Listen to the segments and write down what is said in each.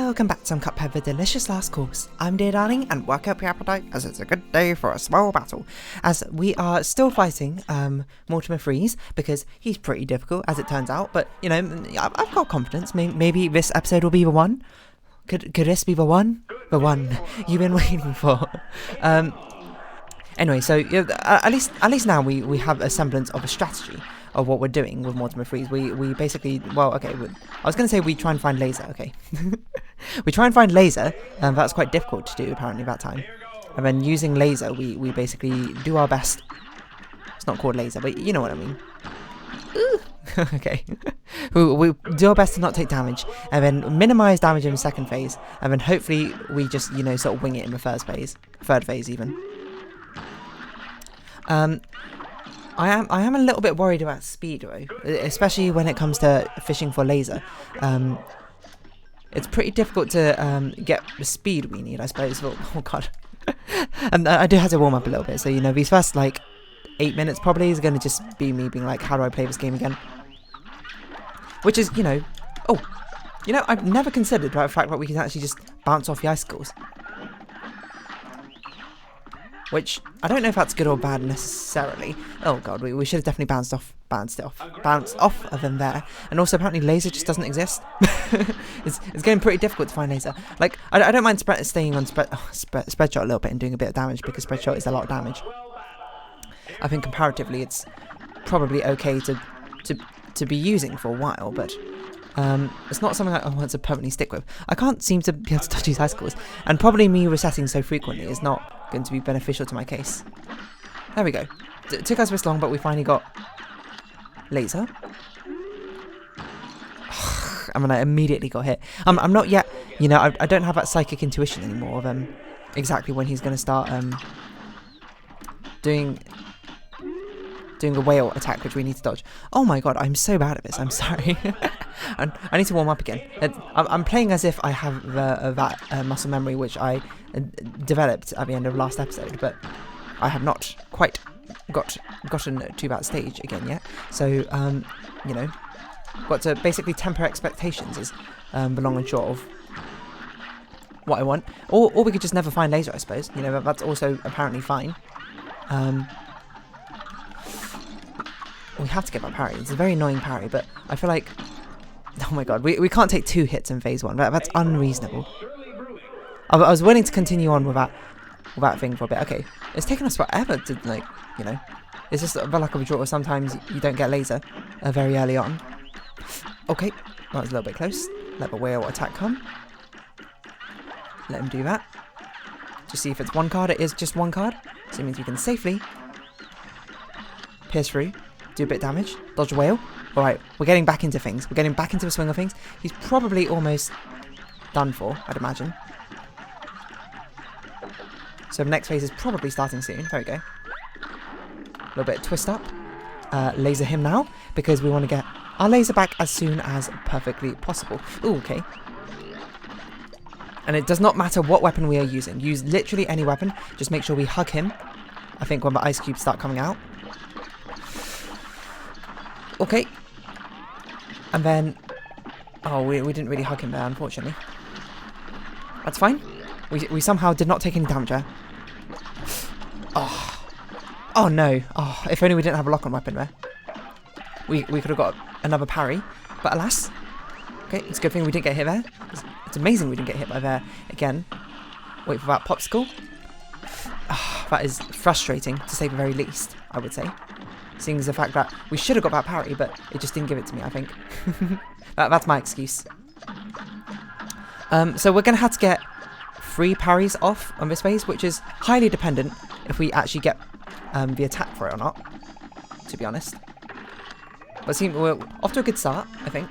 Welcome back to some Cuphead the Delicious Last Course. I'm dear darling, and work up your appetite as it's a good day for a small battle. As we are still fighting Mortimer Freeze, because he's pretty difficult as it turns out, but you know, I've got confidence. Maybe this episode will be the one. Could this be the one? The one you've been waiting for. Anyway, so at least now we have a semblance of a strategy of what we're doing with Mortimer Freeze. We basically, well, okay, I was going to say we try and find laser, okay. We try and find laser, and that's quite difficult to do apparently that time. And then using laser, we basically do our best. It's not called laser, but you know what I mean. Okay. we do our best to not take damage, and then minimize damage in the second phase, and then hopefully we just, you know, sort of wing it in the third phase even. I am a little bit worried about speed though, especially when it comes to fishing for laser. It's pretty difficult to get the speed we need, I suppose. Oh god. And I do have to warm up a little bit, so you know, these first like 8 minutes probably is going to just be me being like, how do I play this game again? Which is, you know, I've never considered the fact that we can actually just bounce off the icicles. Which, I don't know if that's good or bad necessarily. Oh god, we should have definitely bounced off of them there. And also apparently laser just doesn't exist. It's getting pretty difficult to find laser. Like, I don't mind staying on spread shot a little bit and doing a bit of damage, because spread shot is a lot of damage. I think comparatively it's probably okay to be using for a while, but it's not something I want to permanently stick with. I can't seem to be able to dodge these icicles, and probably me resetting so frequently is not going to be beneficial to my case. There we go. It took us this long, but we finally got laser. I mean, I immediately got hit. I'm not yet, you know, I don't have that psychic intuition anymore of exactly when he's going to start doing the whale attack, which we need to dodge. Oh my god, I'm so bad at this. I'm sorry. And I need to warm up again. I'm playing as if I have that muscle memory which I developed at the end of last episode, but I have not quite gotten to that stage again yet. So, you know, got to basically temper expectations is the long and short of what I want. Or we could just never find laser, I suppose. You know, that's also apparently fine. We have to get that parry. It's a very annoying parry, but I feel like, oh my god, we can't take 2 hits in phase 1. That's unreasonable. I was willing to continue on with that thing for a bit. Okay, it's taken us forever to, like, you know, it's just the luck of a draw. Sometimes you don't get laser very early on. Okay, that was a little bit close. Let the whale attack come. Let him do that. Just see if it's one card. It is just one card, so it means we can safely pierce through. Do a bit of damage, dodge a whale. Alright, we're getting back into things. We're getting back into the swing of things. He's probably almost done for, I'd imagine. So the next phase is probably starting soon. There we go. A little bit of twist up. Laser him now, because we want to get our laser back as soon as perfectly possible. Ooh, okay. And it does not matter what weapon we are using. Use literally any weapon. Just make sure we hug him, I think, when the ice cubes start coming out. Okay. And then, oh, we didn't really hug him there, unfortunately. That's fine. We somehow did not take any damage there. Oh no. Oh, if only we didn't have a lock-on weapon there. We could have got another parry, but alas. Okay, it's a good thing we didn't get hit there. It's amazing we didn't get hit by there again. Wait for that popsicle. That is frustrating, to say the very least, I would say. Seeing as the fact that we should have got that parry, but it just didn't give it to me, I think. That's my excuse. So we're going to have to get 3 parries off on this phase, which is highly dependent if we actually get the attack for it or not, to be honest. But we're off to a good start, I think.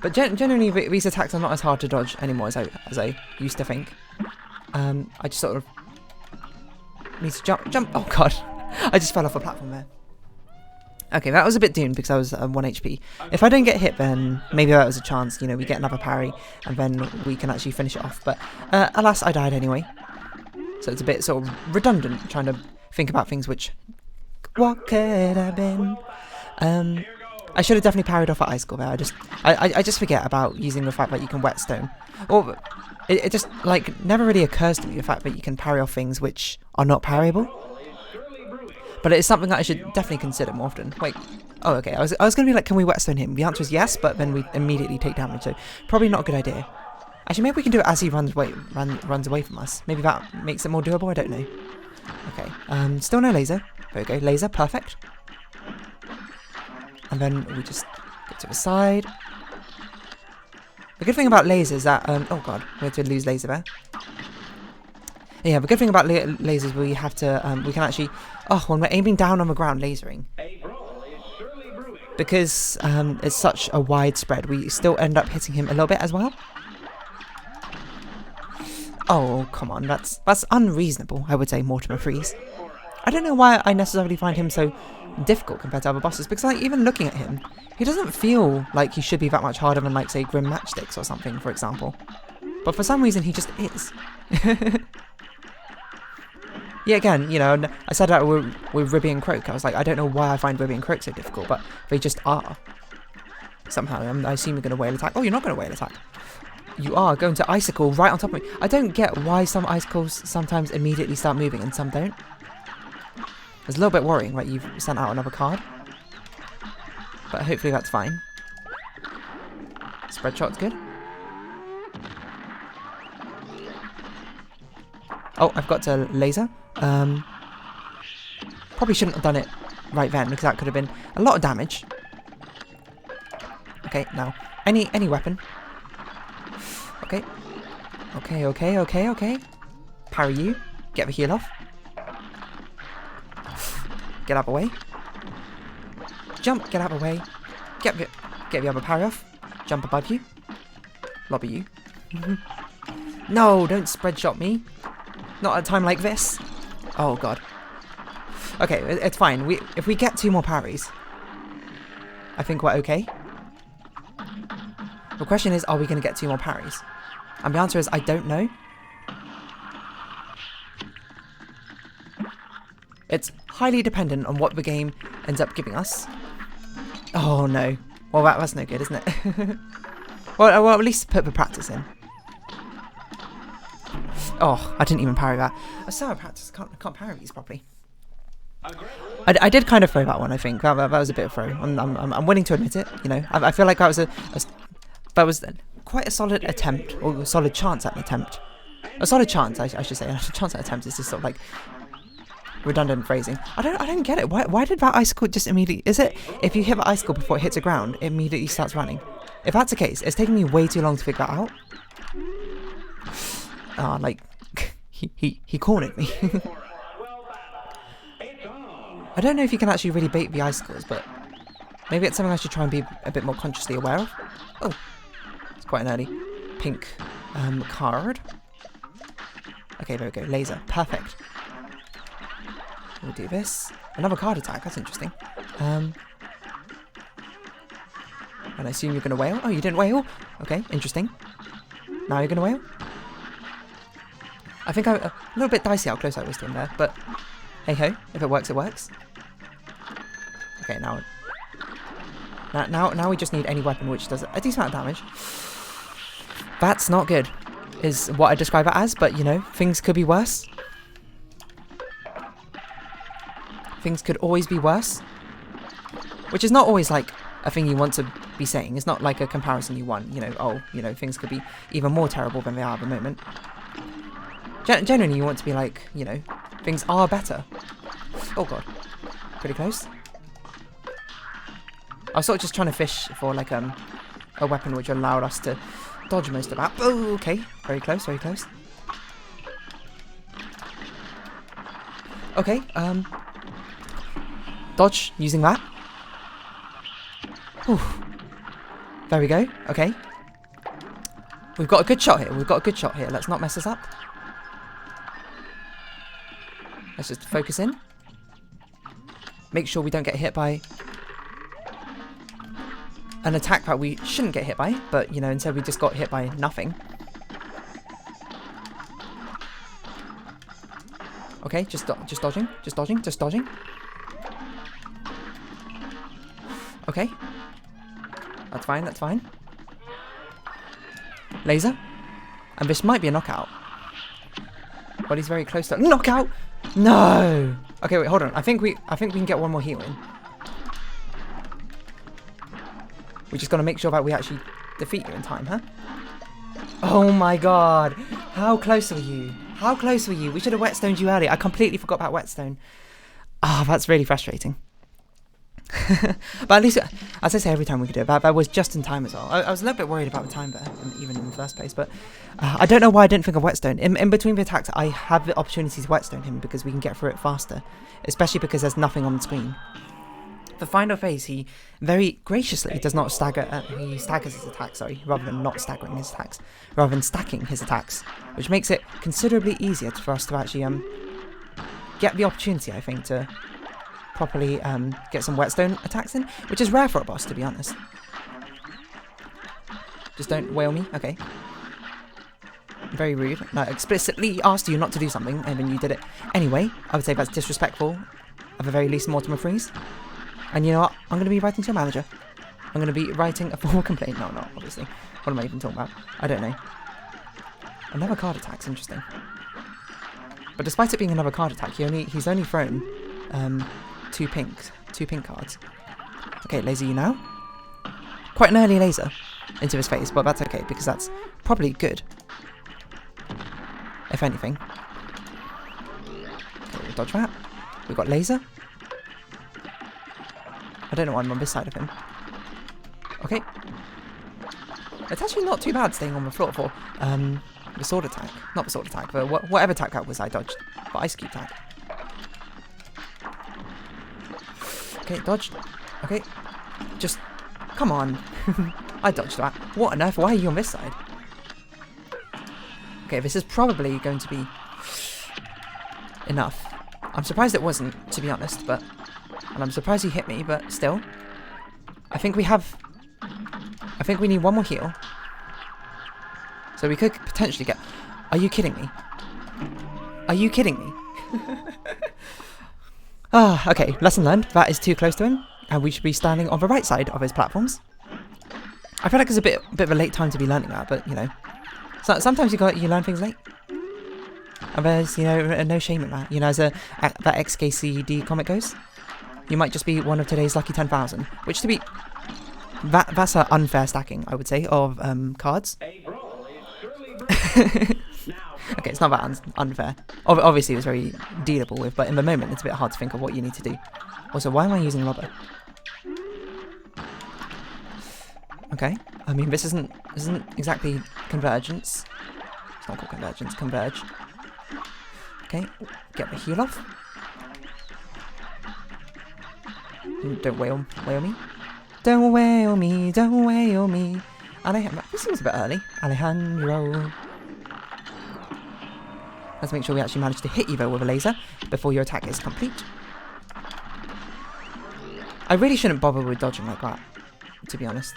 But generally, these attacks are not as hard to dodge anymore as I used to think. I just sort of need to jump. Oh god. I just fell off a platform there. Okay, that was a bit doomed because I was 1 HP. If I don't get hit, then maybe that was a chance. You know, we get another parry, and then we can actually finish it off. But alas, I died anyway. So it's a bit sort of redundant trying to think about things which... What could have been? I should have definitely parried off at icicle there. I just forget about using the fact that you can whetstone. Or it just like never really occurs to me the fact that you can parry off things which are not parryable. But it is something that I should definitely consider more often. Wait. Oh, okay. I was gonna be like, can we whetstone him? The answer is yes, but then we immediately take damage, so probably not a good idea. Actually, maybe we can do it as he runs away from us. Maybe that makes it more doable. I don't know. Okay. Still no laser. There we go. Laser. Perfect. And then we just get to the side. The good thing about lasers is that oh god, we had to lose laser there. Yeah, the good thing about lasers, we have to we can actually when we're aiming down on the ground lasering, because it's such a wide spread, we still end up hitting him a little bit as well. Oh, come on, that's unreasonable, I would say, Mortimer Freeze. I don't know why I necessarily find him so difficult compared to other bosses, because like even looking at him, he doesn't feel like he should be that much harder than like say Grim Matchsticks or something, for example. But for some reason he just is. Yeah, again, you know, I said that with Ribby and Croak. I was like, I don't know why I find Ribby and Croak so difficult, but they just are. Somehow, I assume you're going to whale attack. Oh, you're not going to whale attack. You are going to icicle right on top of me. I don't get why some icicles sometimes immediately start moving and some don't. It's a little bit worrying, right? You've sent out another card. But hopefully that's fine. Spread shot's good. Oh, I've got to laser. Probably shouldn't have done it right then, because that could have been a lot of damage. Okay, now, any weapon. Okay. Okay. Parry you. Get the heal off. Get out of the way. Jump, get out of the way. Get the other parry off. Jump above you. Lobby you. No, don't spread shot me. Not at a time like this. Oh god. Okay, it's fine. If we get 2 more parries, I think we're okay. The question is, are we going to get 2 more parries? And the answer is, I don't know. It's highly dependent on what the game ends up giving us. Oh no. Well, that's no good, isn't it? well, at least put the practice in. Oh, I didn't even parry that. I still have practice. I can't parry these properly. I did kind of throw that one. I think that was a bit of throw. I'm willing to admit it. You know, I feel like that was quite a solid attempt, or a solid chance at an attempt. A solid chance, I should say. A chance at attempt is just sort of like redundant phrasing. I don't get it. Why did that icicle just immediately? Is it if you hit the icicle before it hits the ground, it immediately starts running? If that's the case, it's taking me way too long to figure that out. Like he cornered me. I don't know if you can actually really bait the icicles, but maybe it's something I should try and be a bit more consciously aware of. Oh, it's quite an early pink card. Okay, there we go. Laser. Perfect. We'll do this. Another card attack. That's interesting. And I assume you're going to wail. Oh, you didn't wail? Okay, interesting. Now you're going to wail? I think I'm a little bit dicey how close I was to him there, but hey ho, if it works, it works. Okay, now we just need any weapon which does a decent amount of damage. That's not good, is what I describe it as, but you know, things could be worse. Things could always be worse. Which is not always like a thing you want to be saying. It's not like a comparison you want, you know, oh, you know, things could be even more terrible than they are at the moment. Generally, you want to be like, you know, things are better. Oh god, pretty close. I was sort of just trying to fish for like a weapon which allowed us to dodge most of that. Oh, okay, very close, very close. Okay, dodge using that. Ooh. There we go. Okay, we've got a good shot here. Let's not mess this up. Let's just focus in. Make sure we don't get hit by an attack that we shouldn't get hit by, but, you know, instead we just got hit by nothing. Okay, just dodging. Okay, That's fine, that's fine. Laser. And this might be a knockout. But he's very close to knockout! No! Okay, wait, hold on. I think we can get one more heal in. We just gotta make sure that we actually defeat you in time, huh? Oh my god! How close were you? How close were you? We should have wetstoned you earlier. I completely forgot about whetstone. Ah, that's really frustrating. But at least, as I say every time we could do it, that was just in time as well. I was a little bit worried about the time there, even in the first place, but I don't know why I didn't think of whetstone. In between the attacks, I have the opportunity to whetstone him because we can get through it faster, especially because there's nothing on the screen. The final phase, he very graciously does not stagger, he staggers his attacks, sorry, rather than not staggering his attacks, rather than stacking his attacks, which makes it considerably easier for us to actually get the opportunity, I think, to properly get some whetstone attacks in, which is rare for a boss, to be honest. Just don't wail me, okay. Very rude. No, explicitly asked you not to do something, and then you did it anyway. I would say that's disrespectful, at the very least, Mortimer Freeze. And you know what? I'm going to be writing to your manager. I'm going to be writing a formal complaint. No, not obviously. What am I even talking about? I don't know. Another card attack's interesting. But despite it being another card attack, he's only thrown two pink cards. Okay, laser you now. Quite an early laser into his face, but that's okay because that's probably good. If anything. Okay, we'll dodge that. We've got laser. I don't know why I'm on this side of him. Okay. It's actually not too bad staying on the floor for the sword attack. Not the sword attack, but whatever attack that was I dodged. The ice cube attack. Okay, dodged. Okay. Just, come on. I dodged that. What on earth? Why are you on this side? Okay, this is probably going to be enough. I'm surprised it wasn't, to be honest, but... And I'm surprised he hit me, but still. I think we need one more heal. So we could potentially get... Are you kidding me? Are you kidding me? Ah, okay, lesson learned. That is too close to him, and we should be standing on the right side of his platforms. I feel like it's a bit of a late time to be learning that, but, you know. So, sometimes you learn things late. And there's, you know, no shame in that. You know, as that XKCD comic goes. You might just be one of today's lucky 10,000, which to be... That's an unfair stacking, I would say, of cards. Okay, it's not that unfair. Obviously, it was very dealable with, but in the moment, it's a bit hard to think of what you need to do. Also, why am I using rubber? Okay, I mean, this isn't exactly convergence. It's not called convergence, converge. Okay, get the heal off. Don't wail me. Don't wail me, don't wail me. This seems a bit early. Alejandro. Let's make sure we actually manage to hit you though with a laser before your attack is complete. I really shouldn't bother with dodging like that, to be honest.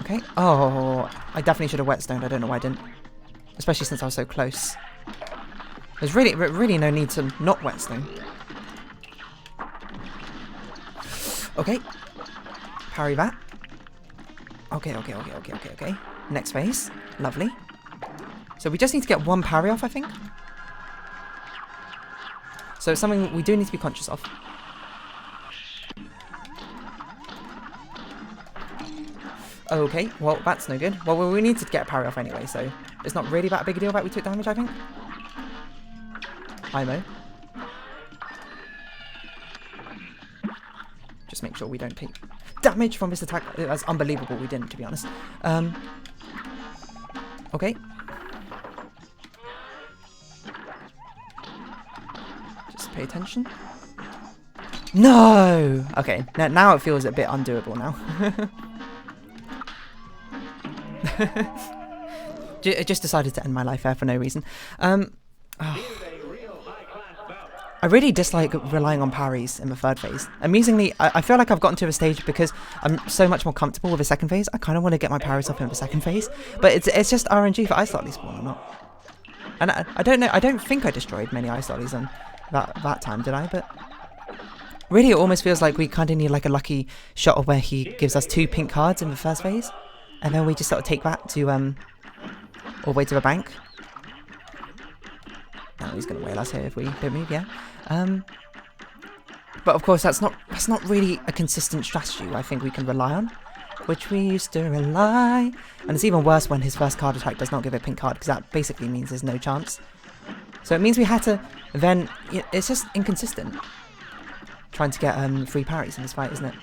Okay. Oh, I definitely should have whetstoned. I don't know why I didn't. Especially since I was so close. There's really no need to not whetstone. Okay. Parry that. Okay. Next phase. Lovely. So we just need to get one parry off, I think. So it's something we do need to be conscious of. Okay, well, that's no good. Well, we need to get a parry off anyway, so it's not really that big a deal that we took damage, I think. IMO. Just make sure we don't take damage from this attack. That's unbelievable we didn't, to be honest. Okay. Just pay attention. No! Okay, now it feels a bit undoable now. I just decided to end my life there for no reason. I really dislike relying on parries in the third phase. Amusingly, I feel like I've gotten to a stage because I'm so much more comfortable with the second phase. I kind of want to get my parries up in the second phase, but it's just RNG for ice lolly spawn or not. And I don't know. I don't think I destroyed many ice lollies on that time, did I? But Really, it almost feels like we kind of need like a lucky shot of where he gives us 2 pink cards in the first phase, and then we just sort of take that to all the way to the bank. Oh, he's gonna whale us here if we don't move, yeah. But of course, that's not really a consistent strategy I think we can rely on, which we used to rely. And it's even worse when his first card attack does not give a pink card, because that basically means there's no chance. So it means we had to then. It's just inconsistent. Trying to get 3 parries in this fight, isn't it?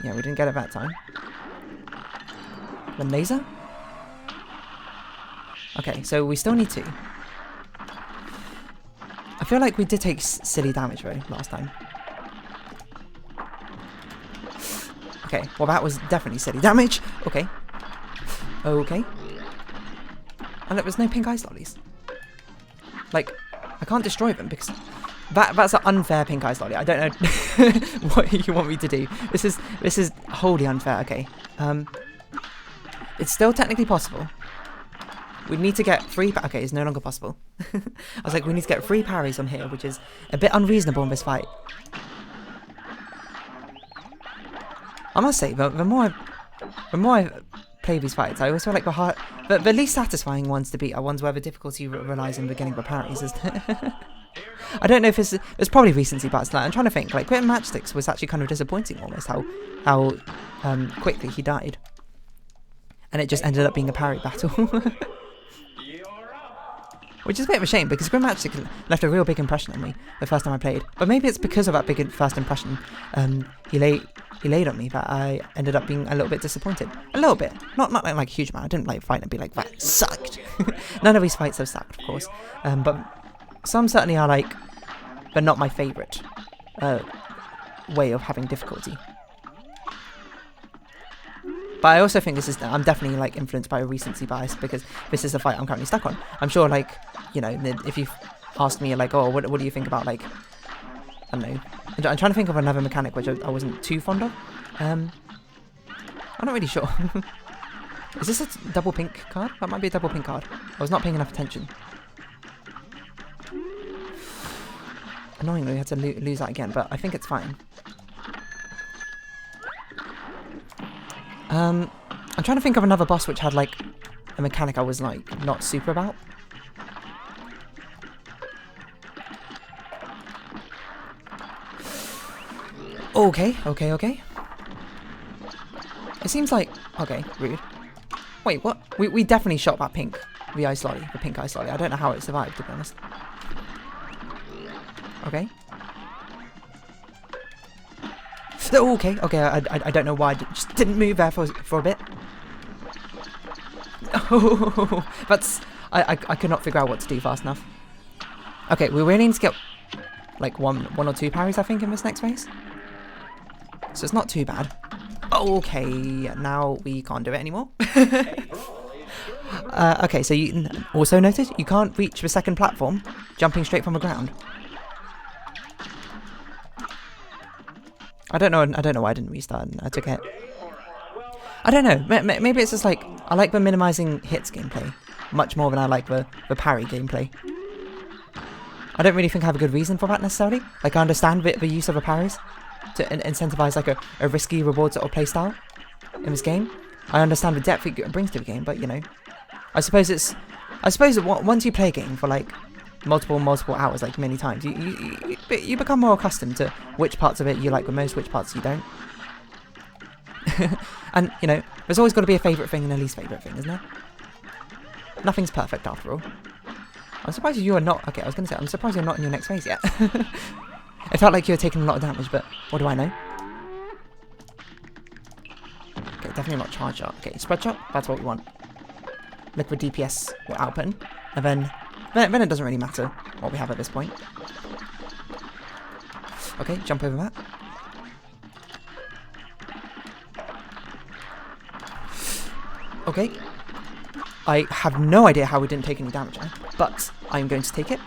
Yeah, we didn't get it that time. Then laser? Okay, so we still need 2. I feel like we did take silly damage though last time. Okay, well that was definitely silly damage. Okay. Okay. And look, there's no pink ice lollies. Like, I can't destroy them because that's an unfair pink ice lolly. I don't know what you want me to do. This is wholly unfair. Okay. It's still technically possible. We need to get 3. Okay, it's no longer possible. I was like, we need to get 3 parries on here, which is a bit unreasonable in this fight. I must say, the more I play these fights, I always feel like the least satisfying ones to beat are ones where the difficulty relies on the getting the parries, isn't it? I don't know if it's probably recency bias. Like, I'm trying to think. Like, Quit Matchsticks was actually kind of disappointing, almost how quickly he died, and it just ended up being a parry battle, which is a bit of a shame because Quit Matchsticks left a real big impression on me the first time I played. But maybe it's because of that big first impression he laid on me that I ended up being a little bit disappointed. A little bit, not like a huge amount. I didn't like fight and be like that sucked. None of these fights have sucked, of course, but some certainly are like, but not my favourite way of having difficulty. But I also think I'm definitely like influenced by a recency bias because this is the fight I'm currently stuck on. I'm sure, like, you know, if you asked me like, oh, what do you think about, like, I don't know. I'm trying to think of another mechanic which I wasn't too fond of. I'm not really sure. Is this a double pink card? That might be a double pink card. I was not paying enough attention. Annoyingly, we had to lose that again, but I think it's fine. I'm trying to think of another boss which had like a mechanic I was like not super about. Okay. It seems like... Okay, rude. Wait, what? We definitely shot that pink. The ice lolly. The pink ice lolly. I don't know how it survived, to be honest. Okay. Oh, okay. I don't know why I just didn't move there for a bit. Oh, that's... I could not figure out what to do fast enough. Okay, we really need to get like one or 2 parries, I think, in this next phase. So it's not too bad. Okay, now we can't do it anymore. Okay, so you also noted you can't reach the second platform jumping straight from the ground. I don't know why I didn't restart. I took it. I don't know. Maybe it's just like I like the minimizing hits gameplay much more than I like the parry gameplay. I don't really think I have a good reason for that necessarily. Like, I understand the use of the parries to incentivize like a risky reward sort of playstyle in this game. I understand the depth it brings to the game, but you know, I suppose once you play a game for like multiple hours, like many times, you become more accustomed to which parts of it you like the most, which parts you don't. And you know, there's always got to be a favourite thing and a least favourite thing, isn't there? Nothing's perfect after all. I'm surprised you are not... Okay, I was going to say, I'm surprised you're not in your next phase yet. It felt like you were taking a lot of damage, but what do I know? Okay, definitely not charge shot. Okay, spread shot, that's what we want. Liquid DPS we're outputting. And then it doesn't really matter what we have at this point. Okay, jump over that. Okay. I have no idea how we didn't take any damage there, but I'm going to take it,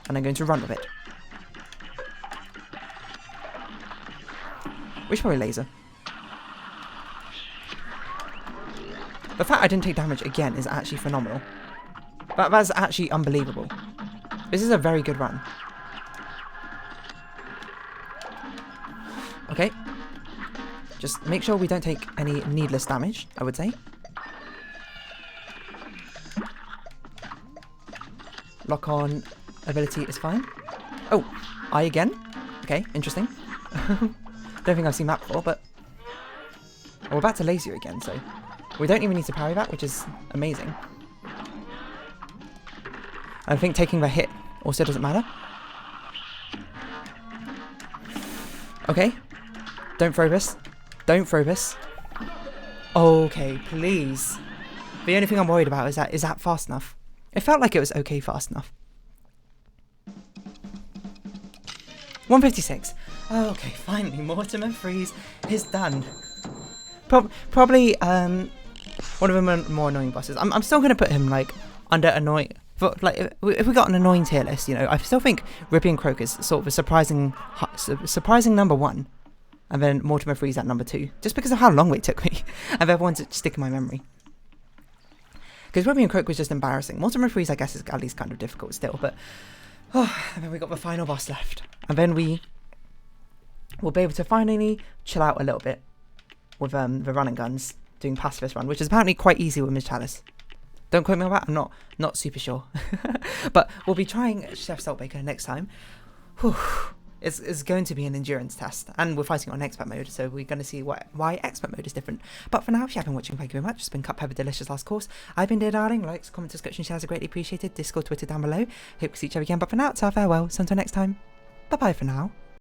and I'm going to run with it. We should probably laser. The fact I didn't take damage again is actually phenomenal. That's actually unbelievable. This is a very good run. Okay. Just make sure we don't take any needless damage, I would say. Lock on ability is fine. Oh, I again. Okay, interesting. Don't think I've seen that before, but we're about to laser again, so we don't even need to parry that, which is amazing. I think taking the hit also doesn't matter. Okay. Don't throw this. Don't throw this. Okay, please. The only thing I'm worried about is that fast enough? It felt like it was okay fast enough. 156. Oh, okay, finally, Mortimer Freeze is done. Probably one of the more annoying bosses. I'm still gonna put him like under annoying. But like, if we got an annoying tier list, you know, I still think Rippy and Croak is sort of a surprising number 1, and then Mortimer Freeze at number 2, just because of how long it took me, and everyone's to stick in my memory. Because Rippy and Croak was just embarrassing. Mortimer Freeze, I guess, is at least kind of difficult still, but and then we got the final boss left, and then we will be able to finally chill out a little bit with the running guns, doing pacifist run, which is apparently quite easy with Miss Chalice. Don't quote me on that, I'm not super sure. But we'll be trying Chef Saltbaker next time. Whew. It's going to be an endurance test, and we're fighting on expert mode, so we're going to see why expert mode is different. But for now, if you have been watching, thank you very much. It's been Cuphead with Delicious Last Course. I've been Dear Darling. Likes, comments, description, shares are greatly appreciated. Discord, Twitter down below. Hope to see each other again, but for now, it's our farewell. So until next time, bye-bye for now.